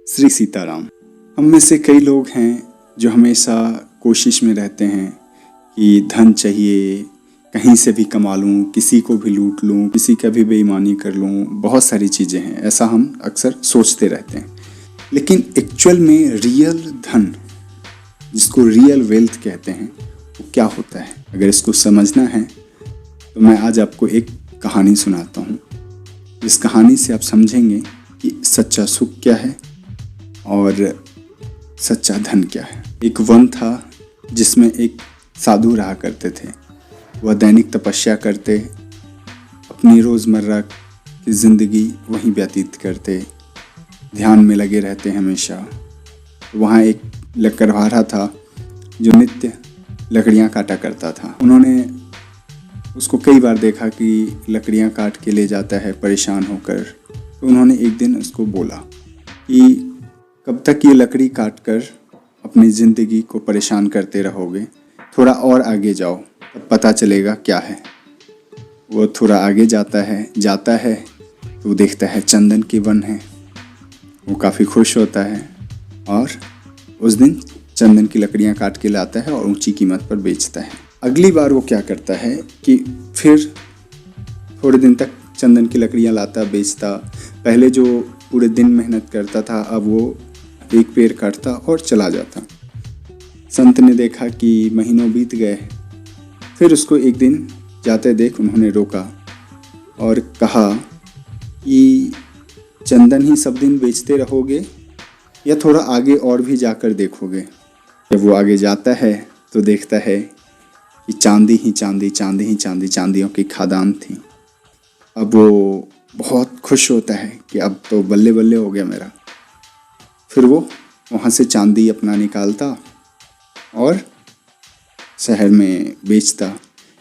श्री सीताराम। हम में से कई लोग हैं जो हमेशा कोशिश में रहते हैं कि धन चाहिए, कहीं से भी कमा लूँ, किसी को भी लूट लूँ, किसी का भी बेईमानी कर लूँ। बहुत सारी चीज़ें हैं, ऐसा हम अक्सर सोचते रहते हैं। लेकिन एक्चुअल में रियल धन, जिसको रियल वेल्थ कहते हैं, वो क्या होता है? अगर इसको समझना है तो मैं आज आपको एक कहानी सुनाता हूँ। इस कहानी से आप समझेंगे कि सच्चा सुख क्या है और सच्चा धन क्या है। एक वन था जिसमें एक साधु रहा करते थे। वह दैनिक तपस्या करते, अपनी रोज़मर्रा की ज़िंदगी वहीं व्यतीत करते, ध्यान में लगे रहते हमेशा। वहाँ एक लकड़हारा था जो नित्य लकड़ियाँ काटा करता था। उन्होंने उसको कई बार देखा कि लकड़ियाँ काट के ले जाता है परेशान होकर। तो उन्होंने एक दिन उसको बोला कि कब तक ये लकड़ी काट कर अपनी ज़िंदगी को परेशान करते रहोगे, थोड़ा और आगे जाओ, तब पता चलेगा क्या है। वो थोड़ा आगे जाता है तो देखता है चंदन की वन है। वो काफ़ी खुश होता है और उस दिन चंदन की लकड़ियाँ काट के लाता है और ऊंची कीमत पर बेचता है। अगली बार वो क्या करता है कि फिर थोड़े दिन तक चंदन की लकड़ियाँ लाता, बेचता। पहले जो पूरे दिन मेहनत करता था, अब वो एक पेड़ काटता और चला जाता। संत ने देखा कि महीनों बीत गए। फिर उसको एक दिन जाते देख उन्होंने रोका और कहा कि चंदन ही सब दिन बेचते रहोगे या थोड़ा आगे और भी जाकर देखोगे? जब वो आगे जाता है तो देखता है कि चांदी ही चांदी, चांदी ही चांदी, चांदियों की खादान थी। अब वो बहुत खुश होता है कि अब तो बल्ले बल्ले हो गया मेरा। फिर वो वहाँ से चांदी अपना निकालता और शहर में बेचता।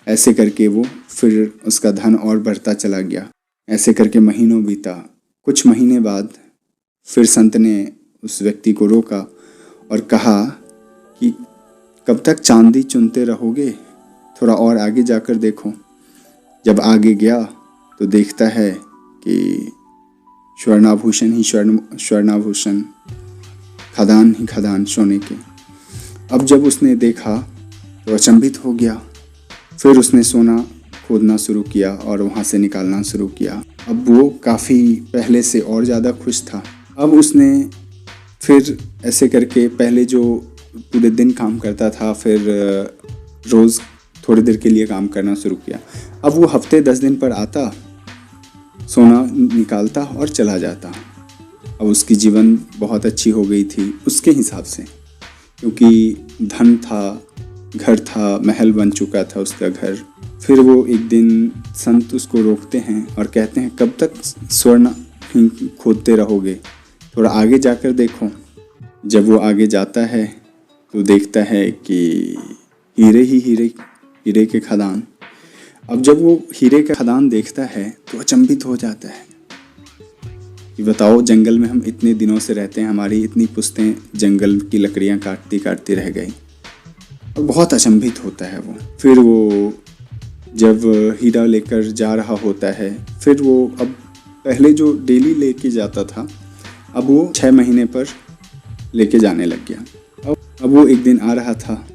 ऐसे करके वो फिर उसका धन और बढ़ता चला गया। ऐसे करके महीनों बीता। कुछ महीने बाद फिर संत ने उस व्यक्ति को रोका और कहा कि कब तक चांदी चुनते रहोगे, थोड़ा और आगे जाकर देखो। जब आगे गया तो देखता है कि स्वर्णाभूषण ही स्वर्णाभूषण, खदान ही खदान सोने के। अब जब उसने देखा तो अचंभित हो गया। फिर उसने सोना खोदना शुरू किया और वहाँ से निकालना शुरू किया। अब वो काफ़ी पहले से और ज़्यादा खुश था। अब उसने फिर ऐसे करके पहले जो पूरे दिन काम करता था, फिर रोज़ थोड़ी देर के लिए काम करना शुरू किया। अब वो हफ्ते 10 दिन पर आता, सोना निकालता और चला जाता। अब उसकी जीवन बहुत अच्छी हो गई थी उसके हिसाब से, क्योंकि धन था, घर था, महल बन चुका था उसका घर। फिर वो एक दिन संत उसको रोकते हैं और कहते हैं कब तक स्वर्ण खोदते रहोगे, थोड़ा आगे जाकर देखो। जब वो आगे जाता है तो देखता है कि हीरे ही हीरे, हीरे के खदान। अब जब वो हीरे का खदान देखता है तो अचंभित हो जाता है कि बताओ, जंगल में हम इतने दिनों से रहते हैं, हमारी इतनी पुश्तें जंगल की लकड़ियाँ काटती काटती रह गई। और बहुत अचंभित होता है वो। फिर वो जब हीरा लेकर जा रहा होता है, फिर वो अब पहले जो डेली लेके जाता था, अब वो 6 महीने पर लेके जाने लग गया। अब वो एक दिन आ रहा था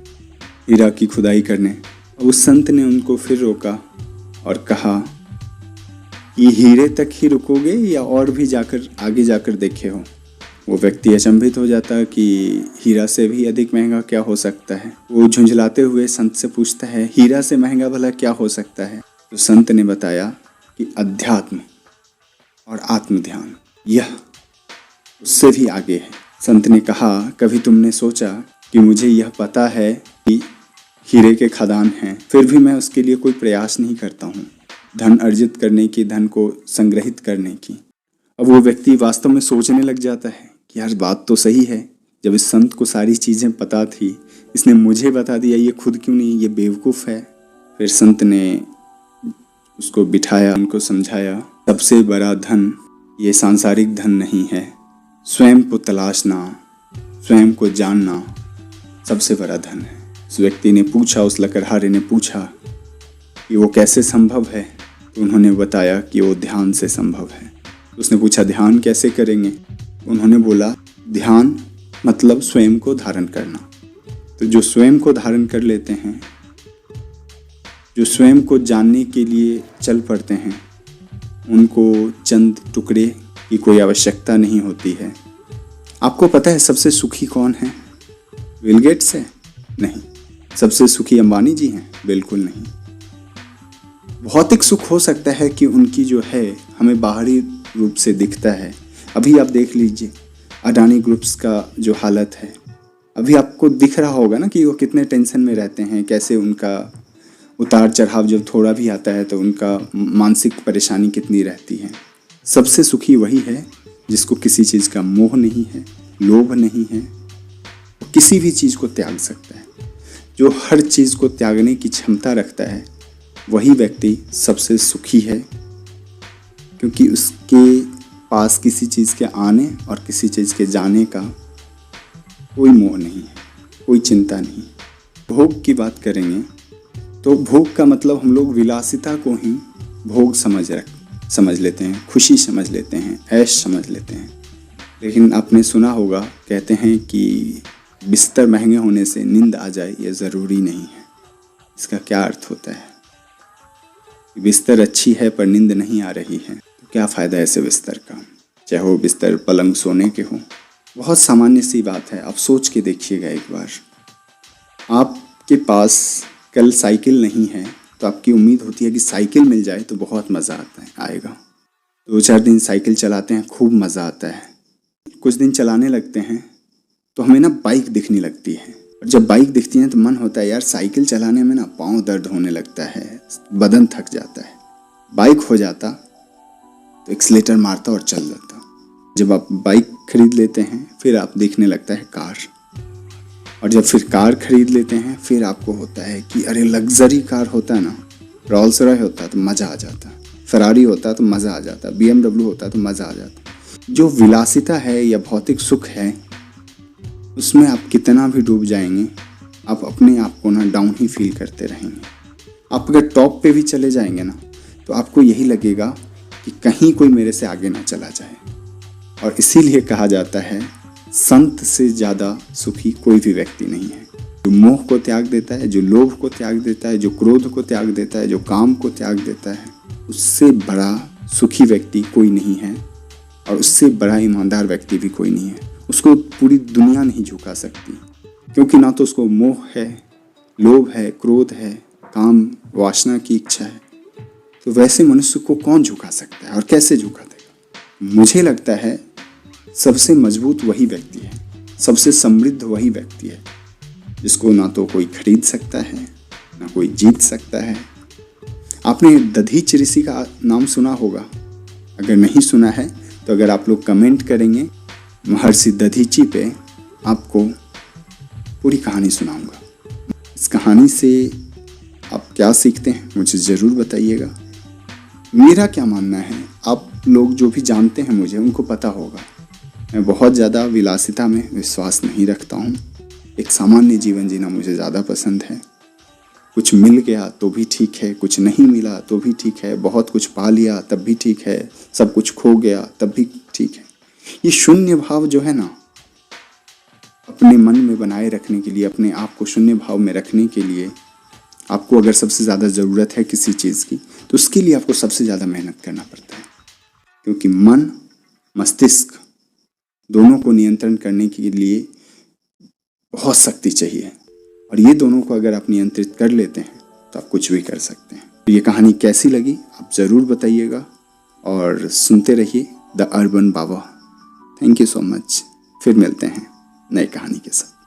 हीरा की खुदाई करने। अब उस संत ने उनको फिर रोका और कहा कि हीरे तक ही रुकोगे या और भी जाकर आगे जाकर देखे हो? वो व्यक्ति अचंभित हो जाता कि हीरा से भी अधिक महंगा क्या हो सकता है। वो झुंझलाते हुए संत से पूछता है, हीरा से महंगा भला क्या हो सकता है? तो संत ने बताया कि अध्यात्म और आत्मध्यान, यह उससे भी आगे है। संत ने कहा, कभी तुमने सोचा कि मुझे यह पता है कि हीरे के खदान हैं, फिर भी मैं उसके लिए कोई प्रयास नहीं करता हूँ, धन अर्जित करने की, धन को संग्रहित करने की। अब वो व्यक्ति वास्तव में सोचने लग जाता है कि यार बात तो सही है। जब इस संत को सारी चीज़ें पता थी, इसने मुझे बता दिया, ये खुद क्यों नहीं, ये बेवकूफ़ है। फिर संत ने उसको बिठाया, उनको समझाया, सबसे बड़ा धन ये सांसारिक धन नहीं है, स्वयं को तलाशना, स्वयं को जानना सबसे बड़ा धन है। उस व्यक्ति ने पूछा, उस लकड़हारे ने पूछा कि वो कैसे संभव है? तो उन्होंने बताया कि वो ध्यान से संभव है। उसने पूछा ध्यान कैसे करेंगे? उन्होंने बोला ध्यान मतलब स्वयं को धारण करना। तो जो स्वयं को धारण कर लेते हैं, जो स्वयं को जानने के लिए चल पड़ते हैं, उनको चंद टुकड़े की कोई आवश्यकता नहीं होती है। आपको पता है सबसे सुखी कौन है? बिल गेट्स है? नहीं। सबसे सुखी अंबानी जी हैं? बिल्कुल नहीं। भौतिक सुख हो सकता है कि उनकी जो है हमें बाहरी रूप से दिखता है। अभी आप देख लीजिए अडानी ग्रुप्स का जो हालत है, अभी आपको दिख रहा होगा ना कि वो कितने टेंशन में रहते हैं, कैसे उनका उतार चढ़ाव जब थोड़ा भी आता है तो उनका मानसिक परेशानी कितनी रहती है। सबसे सुखी वही है जिसको किसी चीज़ का मोह नहीं है, लोभ नहीं है, किसी भी चीज़ को त्याग सकता है। जो हर चीज़ को त्यागने की क्षमता रखता है वही व्यक्ति सबसे सुखी है, क्योंकि उसके पास किसी चीज़ के आने और किसी चीज़ के जाने का कोई मोह नहीं है, कोई चिंता नहीं। भोग की बात करेंगे तो भोग का मतलब हम लोग विलासिता को ही भोग समझ लेते हैं, खुशी समझ लेते हैं, ऐश समझ लेते हैं। लेकिन आपने सुना होगा, कहते हैं कि बिस्तर महंगे होने से नींद आ जाए ये ज़रूरी नहीं है। इसका क्या अर्थ होता है? बिस्तर अच्छी है पर नींद नहीं आ रही है तो क्या फ़ायदा ऐसे बिस्तर का, चाहे वो बिस्तर पलंग सोने के हो। बहुत सामान्य सी बात है, आप सोच के देखिएगा एक बार। आपके पास कल साइकिल नहीं है तो आपकी उम्मीद होती है कि साइकिल मिल जाए तो बहुत मज़ा आएगा। 2-4 दिन साइकिल चलाते हैं, खूब मज़ा आता है। कुछ दिन चलाने लगते हैं तो हमें ना बाइक दिखने लगती है, और जब बाइक दिखती है तो मन होता है यार साइकिल चलाने में ना पाँव दर्द होने लगता है, बदन थक जाता है। बाइक हो जाता तो एक्सीलेटर मारता और चल जाता। जब आप बाइक खरीद लेते हैं फिर आप देखने लगता है कार, और जब फिर कार खरीद लेते हैं फिर आपको होता है कि अरे लग्जरी कार होता है ना, रोल्स रॉय होता तो मज़ा आ जाता, फरारी होता तो मज़ा आ जाता, BMW होता तो मज़ा आ जाता। जो विलासिता है या भौतिक सुख है उसमें आप कितना भी डूब जाएंगे, आप अपने आप को ना डाउन ही फील करते रहेंगे। आप अगर टॉप पे भी चले जाएंगे ना तो आपको यही लगेगा कि कहीं कोई मेरे से आगे ना चला जाए। और इसीलिए कहा जाता है संत से ज़्यादा सुखी कोई भी व्यक्ति नहीं है। जो मोह को त्याग देता है, जो लोभ को त्याग देता है, जो क्रोध को त्याग देता है, जो काम को त्याग देता है, उससे बड़ा सुखी व्यक्ति कोई नहीं है, और उससे बड़ा ईमानदार व्यक्ति भी कोई नहीं है। उसको पूरी दुनिया नहीं झुका सकती, क्योंकि ना तो उसको मोह है, लोभ है, क्रोध है, काम वासना की इच्छा है। तो वैसे मनुष्य को कौन झुका सकता है और कैसे झुका देगा? मुझे लगता है सबसे मजबूत वही व्यक्ति है, सबसे समृद्ध वही व्यक्ति है जिसको ना तो कोई खरीद सकता है, ना कोई जीत सकता है। आपने दधीच ऋषि का नाम सुना होगा, अगर नहीं सुना है तो अगर आप लोग कमेंट करेंगे महर्षि दधीची पे आपको पूरी कहानी सुनाऊंगा। इस कहानी से आप क्या सीखते हैं मुझे ज़रूर बताइएगा। मेरा क्या मानना है, आप लोग जो भी जानते हैं मुझे उनको पता होगा, मैं बहुत ज़्यादा विलासिता में विश्वास नहीं रखता हूँ। एक सामान्य जीवन जीना मुझे ज़्यादा पसंद है। कुछ मिल गया तो भी ठीक है, कुछ नहीं मिला तो भी ठीक है, बहुत कुछ पा लिया तब भी ठीक है, सब कुछ खो गया तब भी ठीक है। ये शून्य भाव जो है ना, अपने मन में बनाए रखने के लिए, अपने आप को शून्य भाव में रखने के लिए आपको अगर सबसे ज़्यादा ज़रूरत है किसी चीज़ की तो उसके लिए आपको सबसे ज़्यादा मेहनत करना पड़ता है, क्योंकि मन मस्तिष्क दोनों को नियंत्रण करने के लिए बहुत शक्ति चाहिए, और ये दोनों को अगर आप नियंत्रित कर लेते हैं तो आप कुछ भी कर सकते हैं। तो ये कहानी कैसी लगी आप ज़रूर बताइएगा, और सुनते रहिए the urban Baba. Thank you so much. फिर मिलते हैं नई कहानी के साथ।